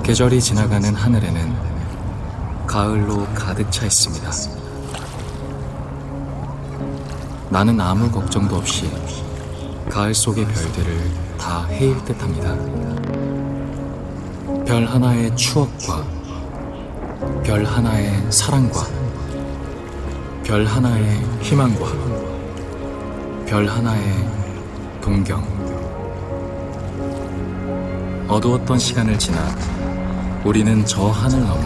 계절이 지나가는 하늘에는 가을로 가득 차 있습니다. 나는 아무 걱정도 없이 가을 속의 별들을 다 헤일 듯합니다. 별 하나의 추억과 별 하나의 사랑과 별 하나의 희망과 별 하나의 동경. 어두웠던 시간을 지나 우리는 저 하늘 너머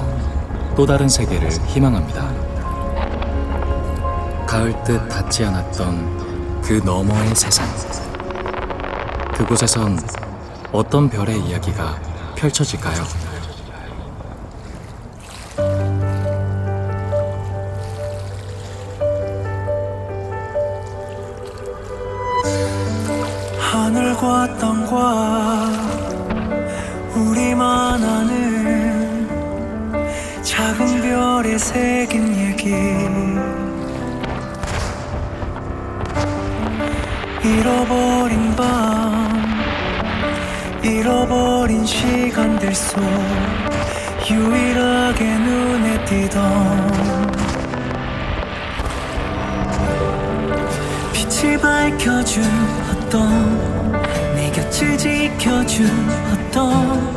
또 다른 세계를 희망합니다. 가을 뜻 닿지 않았던 그 너머의 세상. 그곳에선 어떤 별의 이야기가 펼쳐질까요? 하늘과 땅과 우리만 아는 작은 별에 새긴 얘기. 잃어버린 밤, 잃어버린 시간들 속 유일하게 눈에 띄던 빛이 밝혀준 어떤, 내 곁을 지켜준 어떤,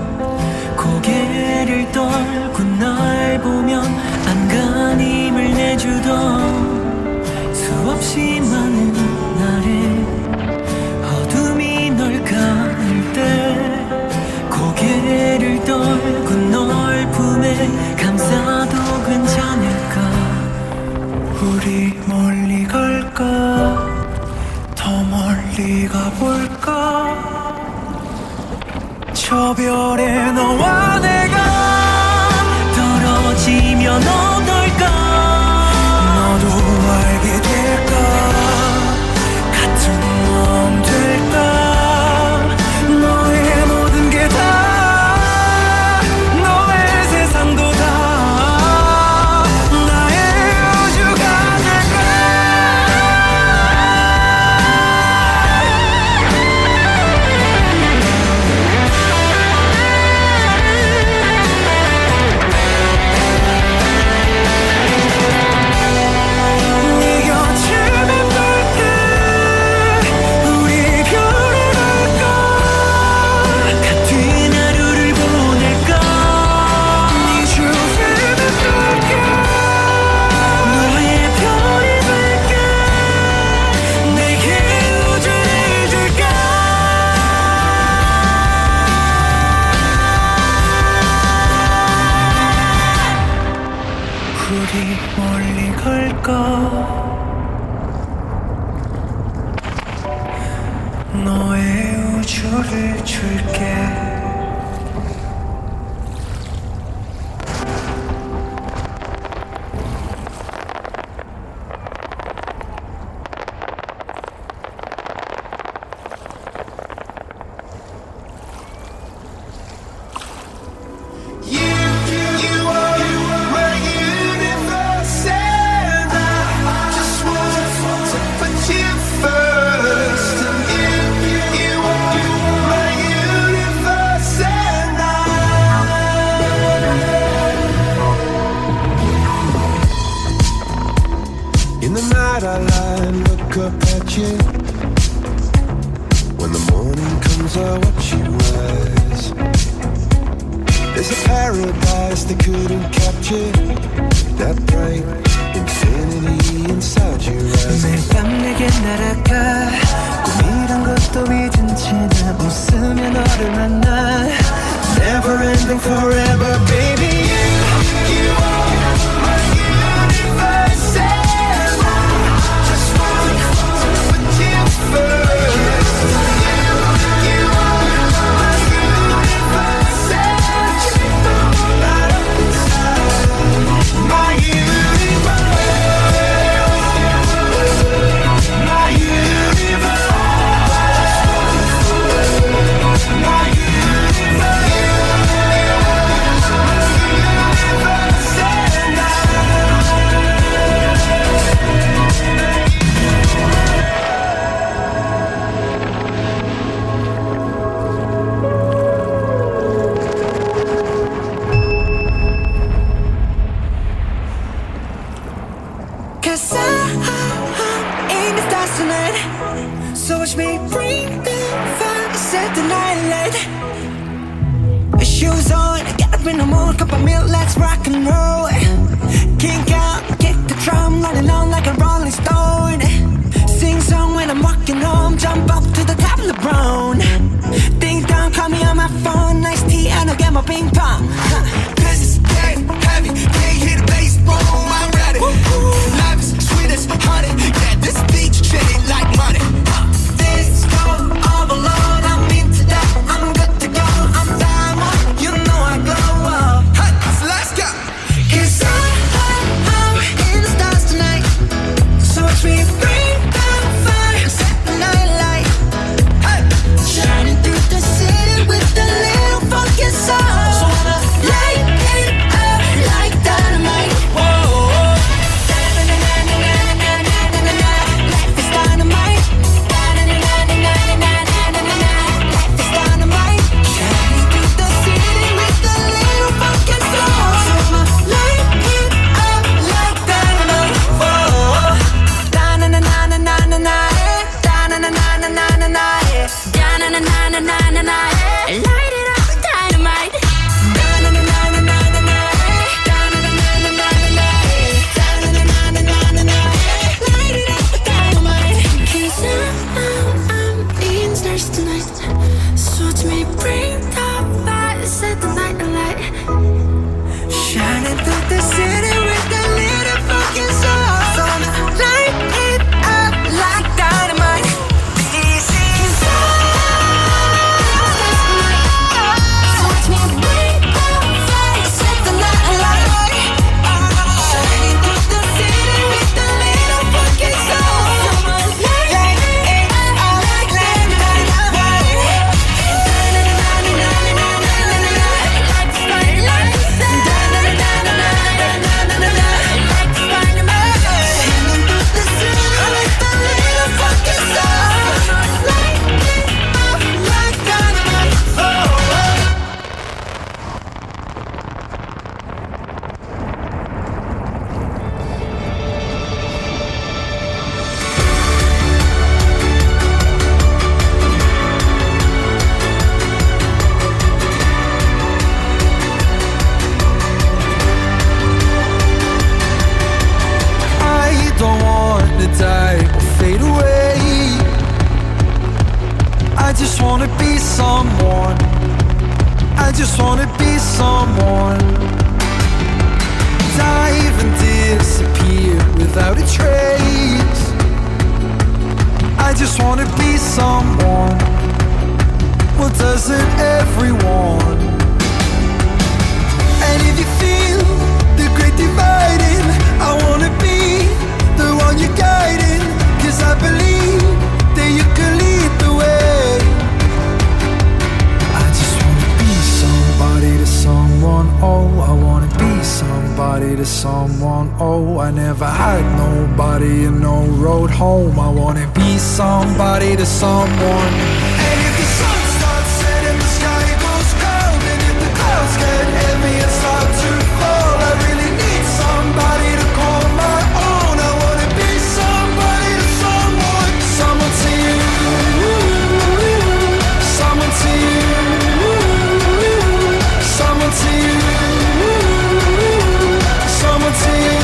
고개를 떨고 날 보면 안간힘을 내주던 수없이 많은 날에 어둠이 널 가릴 때 고개를 떨고 널 품에 감싸도 괜찮을까. 우리 멀리 갈까, 더 멀리 가볼까. 저 별에 너와 내가 떨어지면 어떨까. 너도 알게 될까. 같은 마음 될까. 너의 모든 게 다, 너의 세상도 다 나의 우주가 될까. 멀리 갈까. 너의 우주를 줄게. I lie and look up at you. When the morning comes I watch you rise. There's a paradise they couldn't capture. that bright infinity inside your eyes. 매일 밤 내게 날아가 꿈이란 것도 잊은 채 나 웃으며 너를 만나 Never ending forever baby you are my universe and I just want to put you first you are my universe and you light up inside my universe my universe my Cause I'm in the stars tonight So watch me bring the fire Set the night light Shoes on, get up in the mood Cup of milk, let's rock and roll Kink out, kick the drum Rolling on like a rolling stone Sing song when I'm walking home Jump up to the top of the brown Ding dong, call me on my phone Nice tea and I'll get my ping pong Cause it's dead heavy Can't hear the bass, boom, I'm ready Life is sweet as honey Yeah, this beat shade like money This go overload I'm into that, I'm good to go I'm diamond, you know I glow up Hey, so let's go Cause I'm in the stars tonight So watch me bring the fire Set the night light Hey, shining through the city With a little funky soul So I'ma light it up like dynamite Whoa. Life is dynamite. Life is dynamite. Shining through the city with a little funky soul. So I'ma light it up like dynamite. Whoa. Light it up like dynamite. Cause I'm in stars tonight So watch me bring the fire Set the night alight Shining through the city with a little fucking soul So I'ma light it up like dynamite Easy So watch me bring the fire Set the night alight Shining through the city with a little fucking soul So I'ma light it up like dynamite I don't want to die or fade away. I just want to be someone. I just want to be someone. Dive and disappear without a trace. I just want to be someone. Well, doesn't everyone? And if you feel the great dividing, I wanna be the one you're guiding. Cause I believe that you can lead the way. I just wanna be somebody to someone. Oh, I wanna be somebody to someone. Oh, I never had nobody and no road home. I wanna be somebody to someone. And if the sun starts setting, the sky goes cold. And if the clouds get heavy and start to fall, I really need somebody to call my own. I wanna be somebody to someone. Someone to you. Someone to you. Someone to you. Someone to you.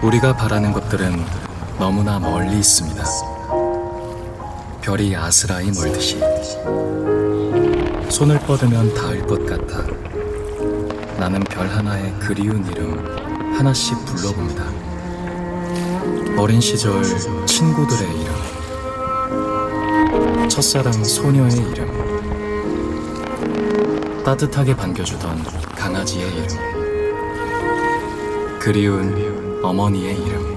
우리가 바라는 것들은 너무나 멀리 있습니다. 별이 아스라이 멀듯이 손을 뻗으면 닿을 것 같아 나는 별 하나의 그리운 이름 하나씩 불러봅니다. 어린 시절 친구들의 이름, 첫사랑 소녀의 이름, 따뜻하게 반겨주던 강아지의 이름, 그리운 어머니의 이름.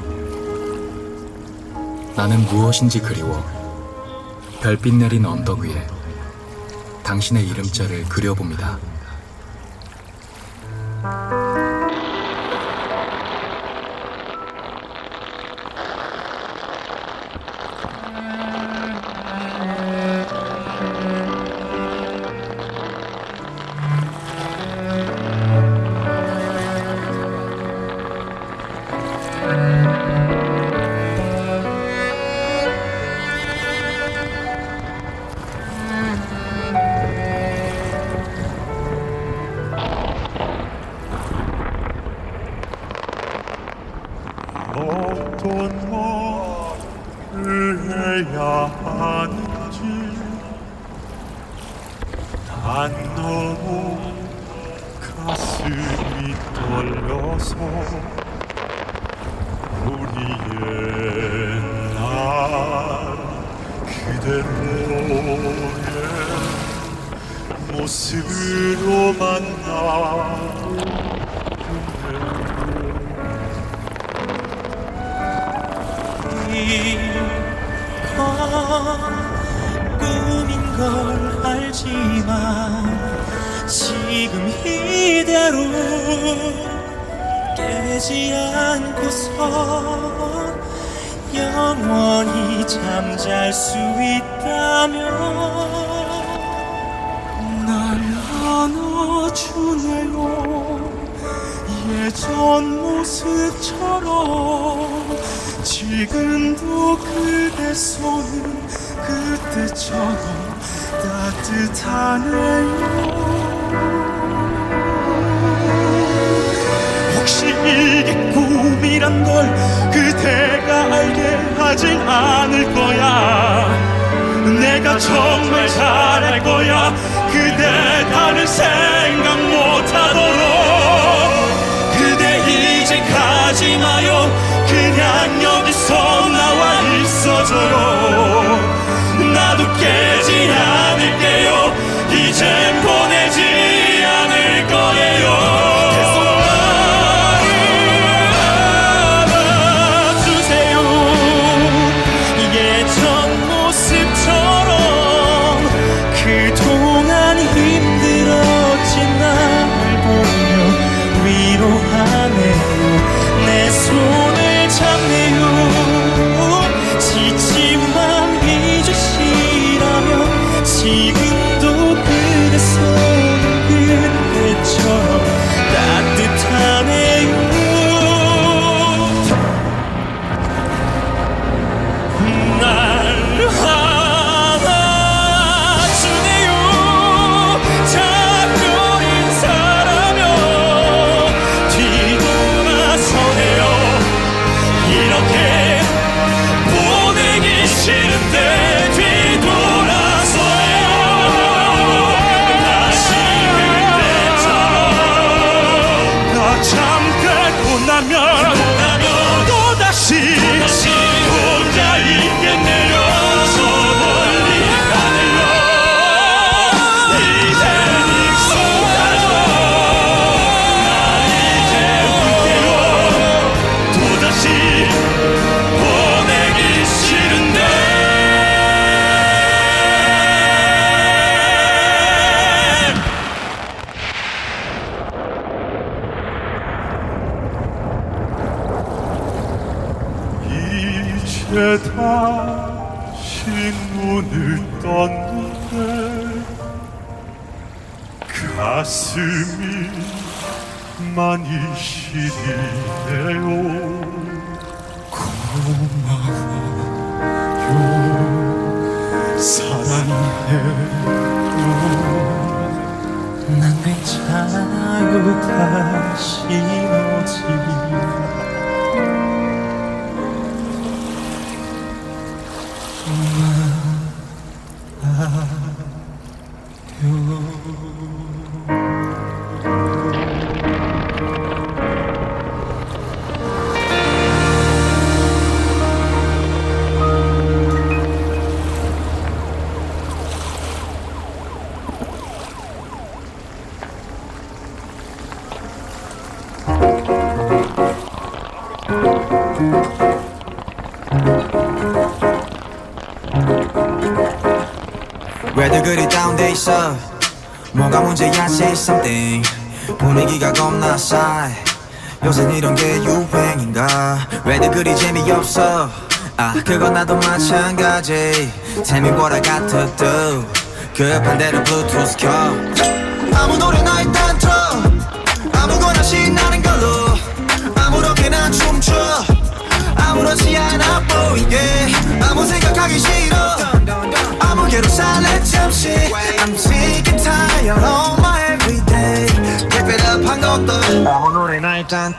나는 무엇인지 그리워 별빛 내린 언덕 위에 당신의 이름자를 그려봅니다. 어떤 말을 해야 하는지 난 너무 가슴이 떨려서 우리 옛날 그대로의 모습으로 만나 꿈인 걸 알지만 지금 이대로 깨지 않고서 영원히 잠잘 수 있다면 날 안아주네요. 예전 모습처럼 지금도 그대 손은 그때처럼 따뜻하네요. 혹시 이게 꿈이란 걸 그대가 알게 하진 않을 거야. 내가 정말 잘할 거야. 그대 다른 생각 못하도록. 그대 이제 가지 마요. 그냥 여기서 나와 있어줘요. 나도 깨지 않을게요. 이젠 보내지 않을 거예요. 계속 나를 안아주세요. 예전 모습처럼 그동안 힘들었지 날 보며 위로하네요. 내 손을 잡네요. 지치만 잊으시라면 지금도 그대 손은 그때처럼 따뜻하네요. 날 안아주네요. 자꾸 인사라며 뒤돌아서네요. 이렇게 보내기 싫은데 뒤돌아서요. 다시 그때처럼 나 잠깐 혼나면 또다시 혼자 있겠네요. 저 멀리 가네요. 이젠 익숙하죠. 나 이제 울게요. 또다시 보내기 싫은데. 이제 다시 눈을 떴는데 가슴이 많이 시리네요. 고마워요. 사랑해요. 난 괜찮아요. 다시 오지 왜들 그리 다운돼 있어 뭐가 문제야 say something 분위기가 겁나 싸해 요샌 이런 게 유행인가 왜들 그리 재미없어 아 그건 나도 마찬가지 Tell me what I got to do 급한 대로 블루투스 켜 아무 노래나 일단 틀어 아무거나 신나는 걸로 아무렇게나 춤춰 아무렇지 않아 보이게 아무 생각하기 싫어 아무개로 살래 잠시 I'm sick and tired of my everyday Keep it up 한 것도 아무 노래나 일단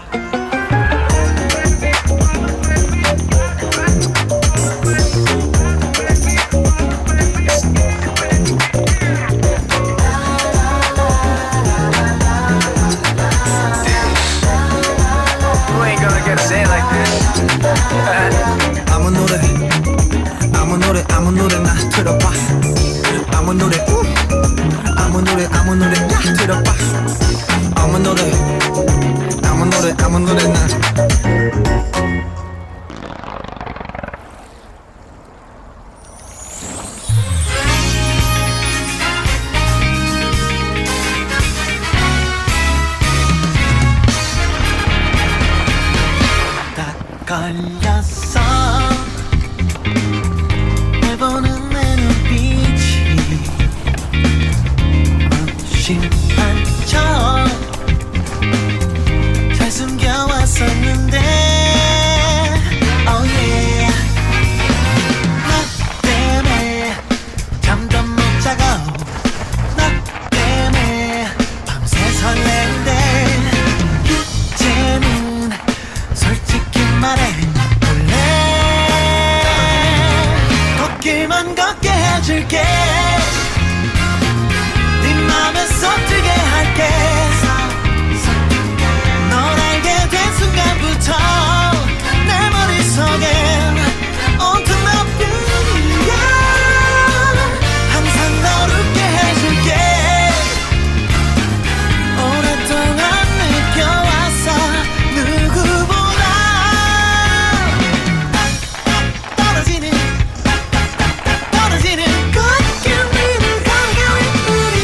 아무 노래나 들어봐 아무 노래 아무 노래나 들어봐 아무 노래나 다 걸렸어 보는 내 눈빛이 무심한 척 잘 숨겨왔었는데 oh yeah 너 때문에 잠도 못 자고 너 때문에 밤새 설레는데 이제는 솔직히 말해 길만 걷게 해줄게 네 맘에 쏙들게 할게 널 알게 된 순간부터 내 머릿속엔 온통 너뿐이야 항상 널 웃게 해줄게 오랫동안 느껴왔어 누구보다 떨어지는 꽃길위를 걸어가는 우리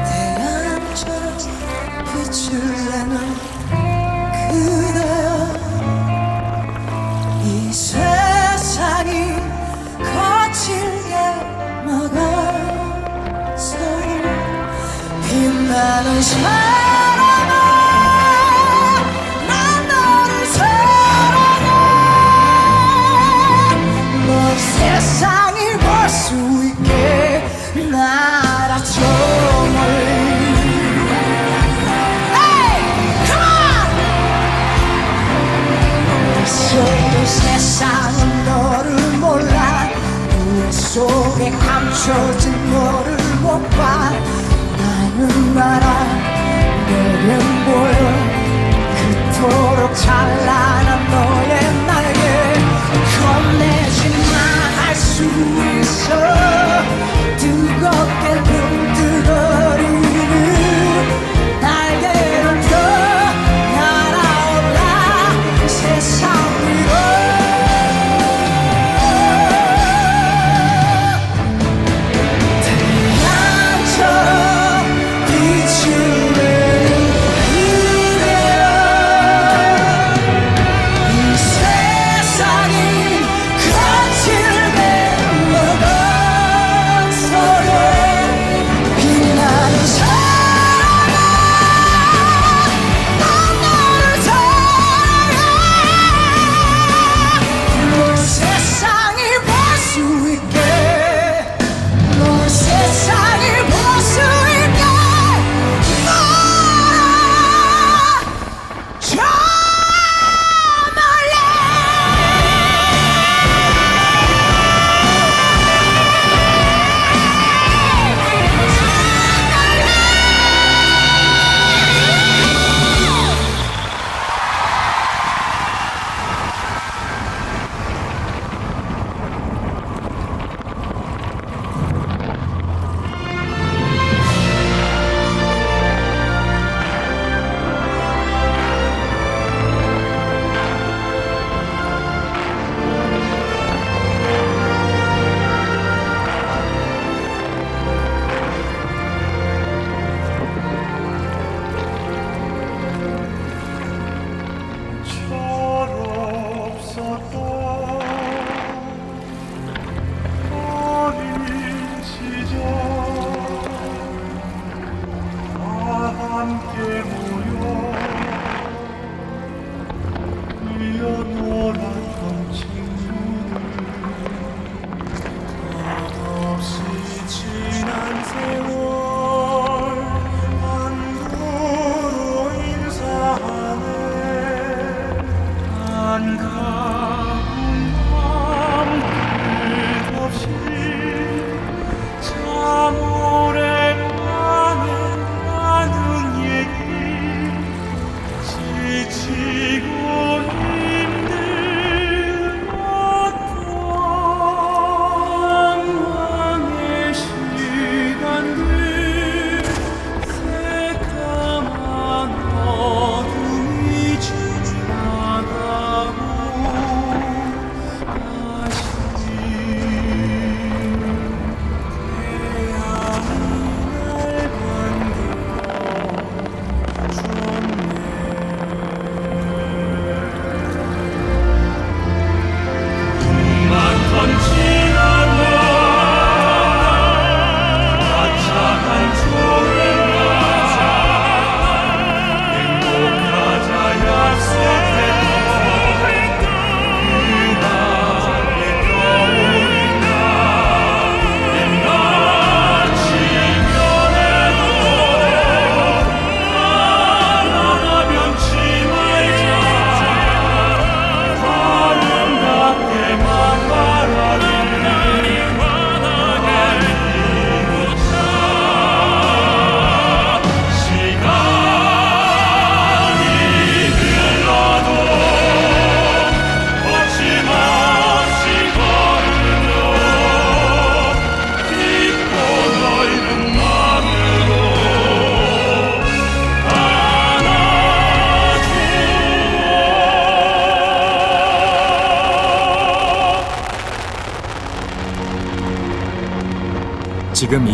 태양처럼 빛을 내는 그대여 이 세상이 거칠게 막아서 빛나는 사랑아 난 너를 사랑해 널 세상을 볼 수 있게 날아줘 세상은 너를 몰라 우애 속에 감춰진 너를 못 봐 나는 알아 내겐 보여 그토록 찬란한 너의 날개 겁내지 마 할 수 있어 뜨겁게 눈뜨거리는 날개를 펴 날아올라 세상 위로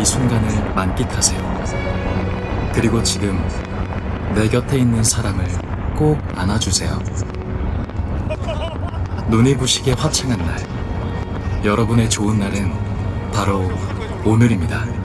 이 순간을 만끽하세요. 그리고 지금 내 곁에 있는 사람을 꼭 안아주세요. 눈이 부시게 화창한 날, 여러분의 좋은 날은 바로 오늘입니다.